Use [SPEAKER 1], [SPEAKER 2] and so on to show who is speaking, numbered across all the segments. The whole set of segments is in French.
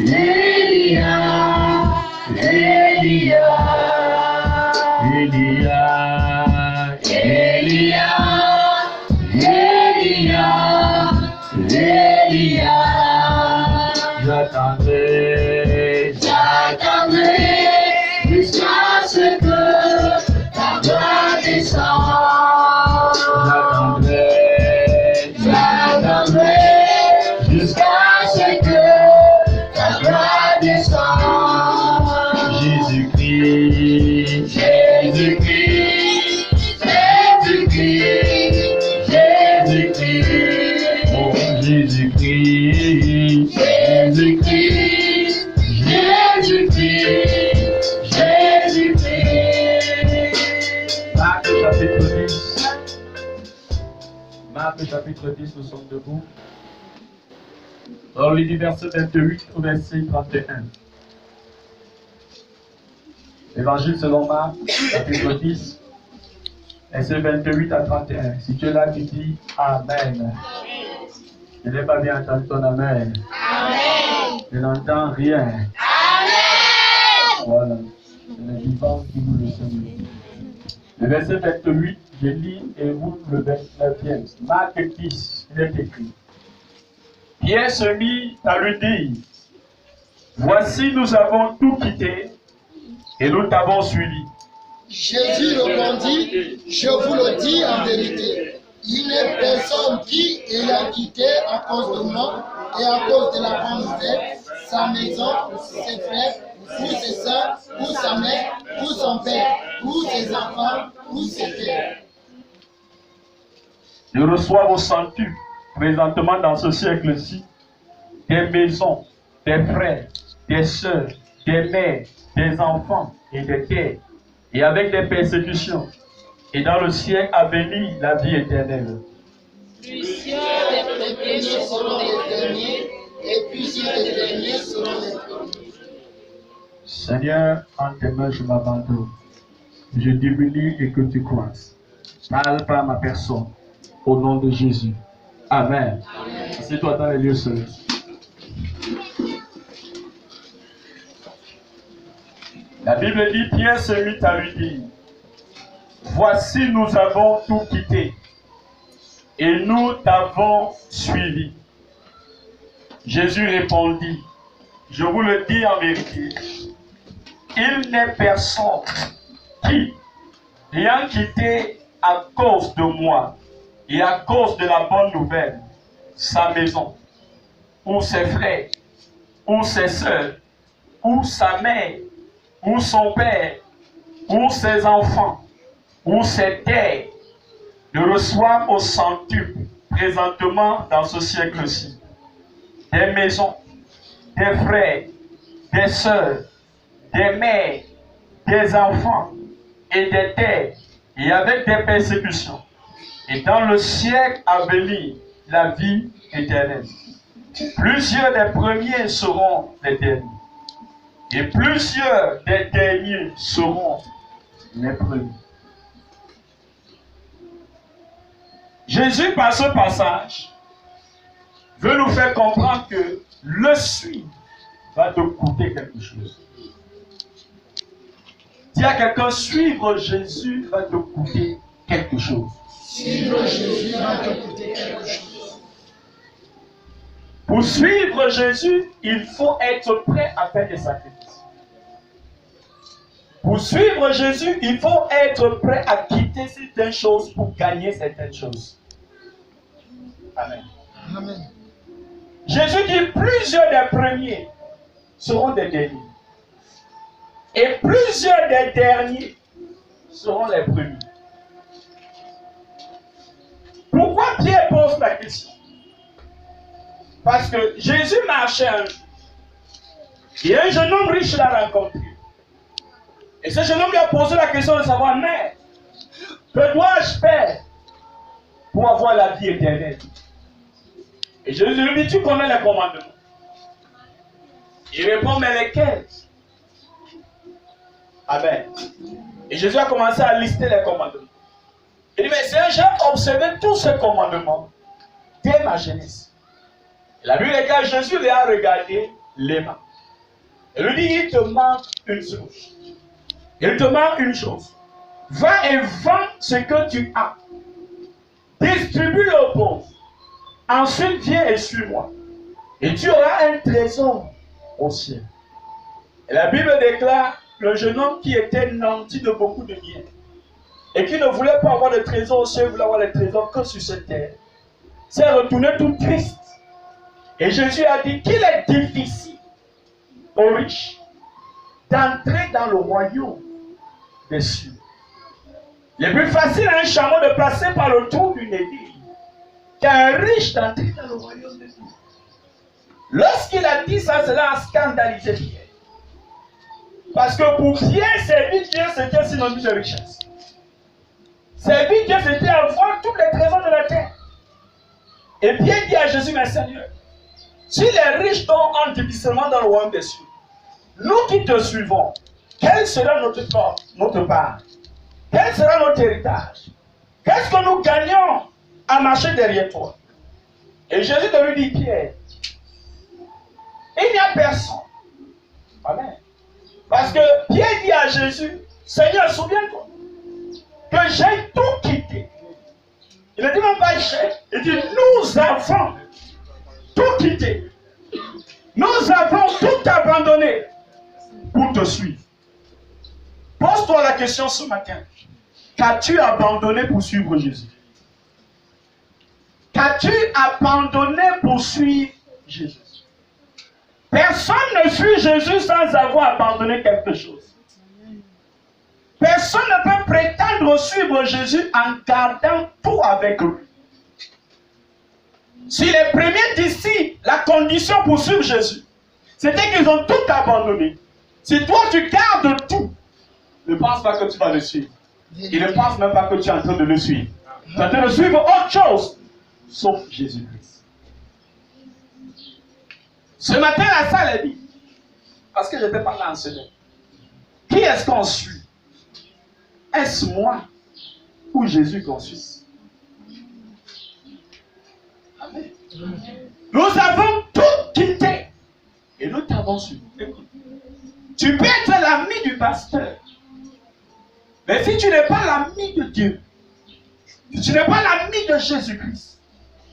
[SPEAKER 1] Elia, Elia, Elia, Elia, Elia, Elia. J'attendrai, j'attendrai jusqu'à ce que ta gloire descende. J'attendrai, j'attendrai jusqu'à ce que ta gloire descende. Jésus-Christ, Jésus-Christ, Jésus-Christ, Jésus-Christ, oh Jésus-Christ, Jésus-Christ, Jésus-Christ, Jésus-Christ. Marc chapitre 10. Marc chapitre 10, nous sommes debout. On lit du verset 28 au verset 31. Évangile selon Marc, chapitre 10, verset 28 à 31. Si tu es là, tu dis Amen. Je n'ai pas bien entendu ton Amen. Amen. Je n'entends rien. Amen. Voilà. C'est le vivant qui vous le semble. Le verset 28, je lis et vous le 29e. Marc 10, il est écrit. Pierre se mit à lui dire, voici nous avons tout quitté et nous t'avons suivi.
[SPEAKER 2] Jésus répondit, je vous le dis en vérité, il n'est personne qui, ayant quitté à cause de moi et à cause de la bonne nouvelle, sa maison, ses frères, ou ses sœurs, ou sa mère, ou son père, ou ses enfants, ou ses terres.
[SPEAKER 1] Je reçois au centuple, présentement dans ce siècle-ci, des maisons, des frères, des sœurs, des mères, des enfants et des terres, et avec des persécutions. Et dans le siècle à venir, la vie éternelle.
[SPEAKER 2] Plusieurs des premiers seront les derniers, et plusieurs des derniers seront les premiers.
[SPEAKER 1] Seigneur, en tes mains, je m'abandonne. Je diminue et que tu croisses. Parle par ma personne. Au nom de Jésus. Amen. Assieds-toi dans les lieux seuls. La Bible dit, Pierre se mit à lui dire, voici nous avons tout quitté et nous t'avons suivi. Jésus répondit, je vous le dis en vérité, il n'est personne qui, ayant quitté à cause de moi et à cause de la bonne nouvelle, sa maison, ou ses frères, ou ses sœurs, ou sa mère, ou son père, ou ses enfants, ou ses terres, de reçoivent au centuple présentement dans ce siècle-ci des maisons, des frères, des sœurs, des mères, des enfants et des terres, et avec des persécutions. Et dans le siècle à venir, la vie éternelle. Plusieurs des premiers seront les derniers. Et plusieurs des derniers seront les premiers. Jésus, par ce passage, veut nous faire comprendre que le suivre va te coûter quelque chose. Dis à quelqu'un, suivre Jésus va te coûter quelque chose.
[SPEAKER 2] Suivre Jésus va te coûter quelque chose.
[SPEAKER 1] Pour suivre Jésus, il faut être prêt à faire des sacrifices. Pour suivre Jésus, il faut être prêt à quitter certaines choses pour gagner certaines choses. Amen.
[SPEAKER 2] Amen.
[SPEAKER 1] Jésus dit plusieurs des premiers seront des derniers. Et plusieurs des derniers seront les premiers. Pourquoi Pierre pose la question? Parce que Jésus marchait un jour. Et un jeune homme riche l'a rencontré. Et ce jeune homme lui a posé la question de savoir, mais que dois-je faire pour avoir la vie éternelle? Et Jésus lui dit, tu connais les commandements. Il répond, mais lesquels? Amen. Et Jésus a commencé à lister les commandements. Il dit, mais c'est j'ai observé tous ces commandements dès ma jeunesse. La Bible dit que Jésus les a regardés les mains. Il lui dit, il te manque une chose. Il te manque une chose. Va et vends ce que tu as. Distribue-le aux pauvres. Ensuite, viens et suis-moi. Et tu auras un trésor au ciel. Et la Bible déclare, le jeune homme qui était nanti de beaucoup de biens et qui ne voulait pas avoir de trésor au ciel, voulait avoir des trésors que sur cette terre, s'est retourné tout triste. Et Jésus a dit qu'il est difficile aux riches d'entrer dans le royaume des cieux. Le plus facile à un chameau de passer par le trou d'une aiguille qu'à un riche d'entrer dans le royaume des cieux. Lorsqu'il a dit ça, cela a scandalisé Pierre. Parce que pour Pierre, servir Dieu, c'était synonyme de richesse. Servir Dieu, c'était avoir tous les trésors de la terre. Et Pierre dit à Jésus, mais Seigneur, si les riches entrent difficilement dans le royaume des cieux, nous qui te suivons, quelle sera notre part? Quel sera notre héritage? Qu'est-ce que nous gagnons à marcher derrière toi? Et Jésus te lui dit, Pierre, il n'y a personne. Amen. Parce que Pierre dit à Jésus, Seigneur, souviens-toi que j'ai tout quitté. Il ne dit même pas j'ai. Il dit, nous avons tout quitté. Nous avons tout abandonné pour te suivre. Pose-toi la question ce matin. Qu'as-tu abandonné pour suivre Jésus? Qu'as-tu abandonné pour suivre Jésus? Personne ne suit Jésus sans avoir abandonné quelque chose. Personne ne peut prétendre suivre Jésus en gardant tout avec lui. Si les premiers disciples, la condition pour suivre Jésus, c'était qu'ils ont tout abandonné. Si toi tu gardes tout, ne pense pas que tu vas le suivre. Il ne pense même pas que tu es en train de le suivre. Tu es en train de suivre autre chose, sauf Jésus-Christ. Ce matin, la salle est dit, parce que je n'étais pas là en semaine. Qui est-ce qu'on suit? Est-ce moi ou Jésus qu'on suit? Amen. Nous avons tout quitté et nous t'avons suivi. Tu peux être l'ami du pasteur, mais si tu n'es pas l'ami de Dieu, si tu n'es pas l'ami de Jésus-Christ,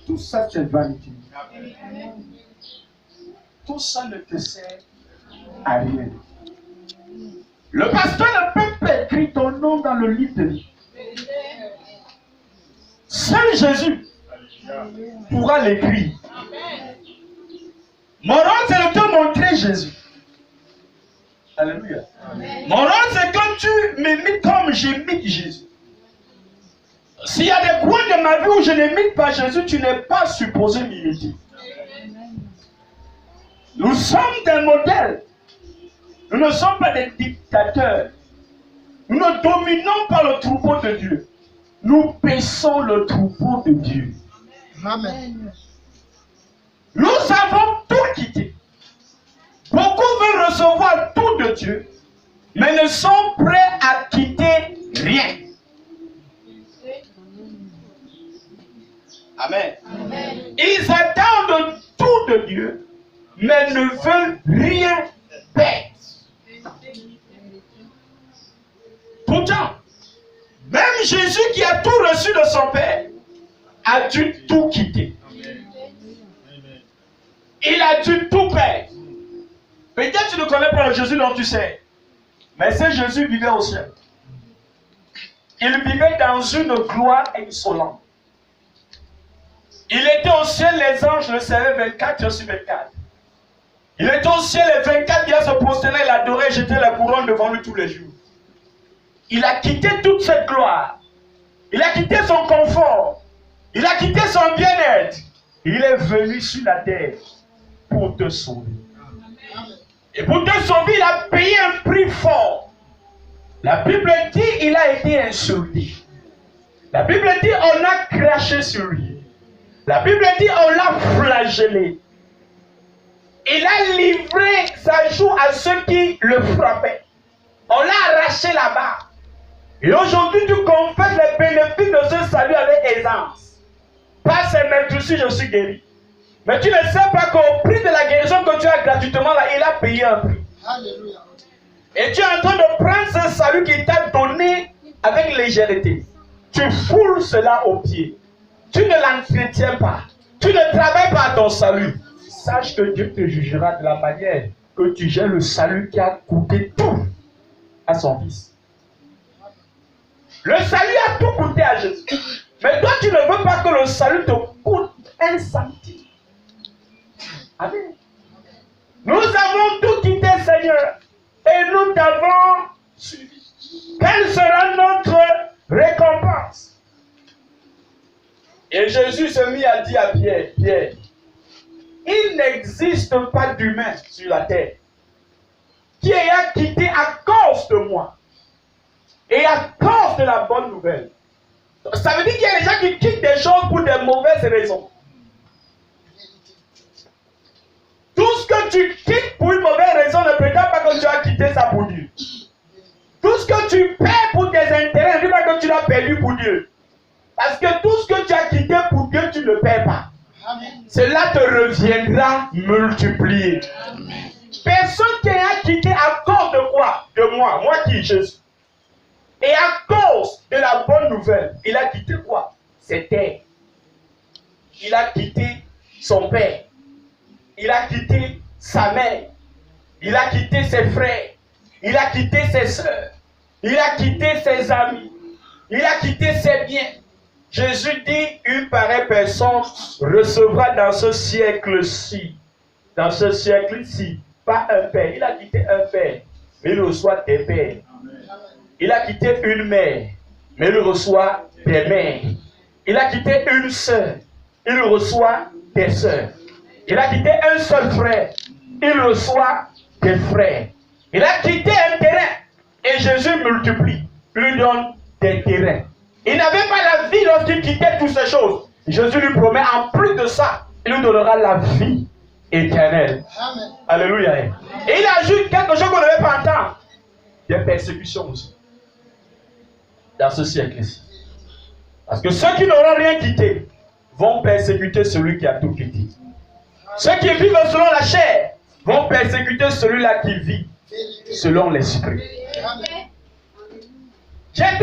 [SPEAKER 1] tout ça c'est vanité. Tout ça ne te sert à rien. Le pasteur ne peut pas écrire ton nom dans le livre de vie. Seul Jésus pourra l'écrire. Mon rôle, c'est de te montrer Jésus. Alléluia. Mon rôle, c'est que tu m'imites comme j'imite Jésus. S'il y a des points de ma vie où je n'imite pas Jésus, tu n'es pas supposé m'imiter. Nous sommes des modèles. Nous ne sommes pas des dictateurs. Nous ne dominons pas le troupeau de Dieu. Nous paissons le troupeau de Dieu. Amen. Nous avons tout quitté. Beaucoup veulent recevoir tout de Dieu, mais ne sont prêts à quitter rien. Amen. Amen. Ils attendent tout de Dieu, mais ne veulent rien perdre. Pourtant, même Jésus qui a tout reçu de son Père a dû tout quitter. Il a dû tout perdre. Peut-être tu ne connais pas le Jésus dont tu sais, mais ce Jésus vivait au ciel. Il vivait dans une gloire insolente. Il était au ciel, les anges le servaient 24 heures sur 24. Il était au ciel, les 24 dias se prosternaient, il adorait, jetait la couronne devant lui tous les jours. Il a quitté toute cette gloire. Il a quitté son confort. Il a quitté son bien-être. Il est venu sur la terre pour te sauver. Et pour te sauver, il a payé un prix fort. La Bible dit il a été insulté. La Bible dit on a craché sur lui. La Bible dit on l'a flagellé. Il a livré sa joue à ceux qui le frappaient. On l'a arraché la barre. Et aujourd'hui, tu confesses les bénéfices de ce salut avec aisance. Pas seulement si je suis guéri. Mais tu ne sais pas qu'au prix de la guérison que tu as gratuitement là, il a payé un prix.
[SPEAKER 2] Alléluia.
[SPEAKER 1] Et tu es en train de prendre ce salut qui t'a donné avec légèreté. Tu foules cela aux pieds. Tu ne l'entretiens pas. Tu ne travailles pas à ton salut. Sache que Dieu te jugera de la manière que tu gères le salut qui a coûté tout à son Fils. Le salut a tout coûté à Jésus. Mais toi, tu ne veux pas que le salut te coûte un centime. Amen. Nous avons tout quitté, Seigneur, et nous t'avons suivi. Quelle sera notre récompense? Et Jésus se mit à dire à Pierre, Pierre, il n'existe pas d'humain sur la terre qui ait quitté à cause de moi et à cause de la bonne nouvelle. Ça veut dire qu'il y a des gens qui quittent des choses pour des mauvaises raisons. Tout ce que tu quittes pour une mauvaise raison ne prétend pas que tu as quitté ça pour Dieu. Tout ce que tu perds pour tes intérêts ne dit pas que tu l'as perdu pour Dieu. Parce que tout ce que tu as quitté pour Dieu, tu ne perds pas. Amen. Cela te reviendra multiplié. Personne qui a quitté à cause de quoi? De moi. Moi qui, Jésus. Et à cause de la bonne nouvelle, il a quitté quoi? Ses terres. Il a quitté son père. Il a quitté sa mère. Il a quitté ses frères. Il a quitté ses soeurs. Il a quitté ses amis. Il a quitté ses biens. Jésus dit, une pareille personne recevra dans ce siècle-ci, pas un père. Il a quitté un père, mais il reçoit des pères. Il a quitté une mère, mais il reçoit des mères. Il a quitté une sœur, il reçoit des sœurs. Il a quitté un seul frère, il reçoit des frères. Il a quitté un terrain, et Jésus multiplie, lui donne des terrains. Il n'avait pas la vie lorsqu'il quittait toutes ces choses. Jésus lui promet, en plus de ça, il lui donnera la vie éternelle. Amen. Alléluia. Et il ajoute quelque chose qu'on n'avait pas entendre. Des persécutions aussi. Dans ce siècle-ci. Parce que ceux qui n'auront rien quitté vont persécuter celui qui a tout quitté. Ceux qui vivent selon la chair vont persécuter celui-là qui vit selon l'esprit. J'ai